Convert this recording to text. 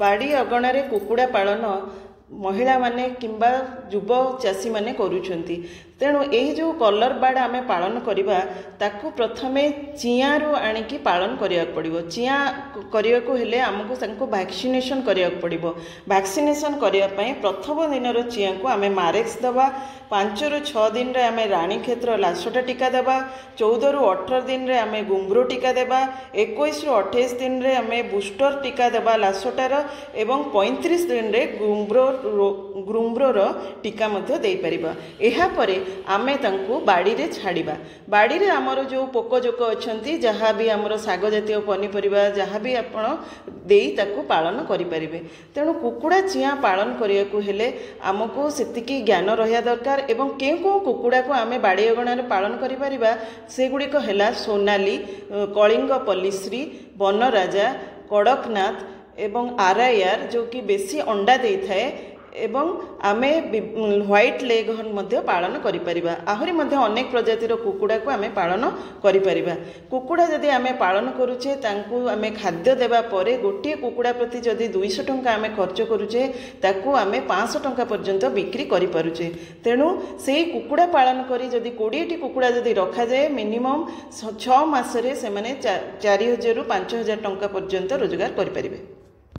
बाड़ी अगणारे कुकुड़ा पालन महिला माने किंबा युव चाषी माने करूछंती। तेणु यही जो कलर बार्ड आम पालन करवा ताकू प्रथमे चिया रू आणिकी पालन करिया पड़िबो। चिया करिया को हेले हमको संको वैक्सीनेशन करिया पड़िबो। वैक्सीनेशन करिया पई प्रथम दिन रो चिया को आमे मारेक्स दबा, 5 ରୁ 6 दिन रे आमे रानी क्षेत्र लासोटा टीका देबा, 14 ରୁ 18 दिन रे आमे गुम्ब्रो टीका देबा, 21 ରୁ 28 दिन रे आमे बूस्टर टीका देबा लासोटार एवं 35 दिन रे गुम्ब्रो रो टीका मध्य देई परिबा। एहा परे आमे तंकु बाड़ी रे छाड़िबा। बाड़ी रे हमरो जो पोको जोको अछंती जहाँ भी हमरो साग जातीय पनीपरिबा जहाँ भी आपण देई ताकु पालन करि परिबे। तेणु कुकुड़ा चिया पालन करिया को हेले हमको सेतिकी ज्ञान रहिया दरकार एवं केउ कुकुड़ा को आमे बाड़ी अगणारे पालन करि परिबा सेगुड़िक हेला सोनाली, कलिंग पल्लीश्री, बनराजा, कड़कनाथ एवं आरआईआर जो कि बेसी अंडा दे थाए एवं आमे व्हाइट लेग मध्य पालन करि परिबा। आहुरी मध्य अनेक प्रजातिर कुकुड़ा को आमे पालन करि परिबा। कुकुड़ा जदि आमे पालन करूचे तांकु आमे खाद्य देबा परे गोटे कुकुड़ा प्रति जदि 200 टंका आमे खर्च करूचे ताकु आमे 500 टंका पर्यंत बिक्री करि पारुचे। तेणु सेही कुकुड़ा पालन करी जदि 20 टी कुकुड़ा जदि रखा जाए मिनिमम 6 मासरे से माने 4000 ରୁ 5000 टंका पर्यंत रोजगार करि परिबे।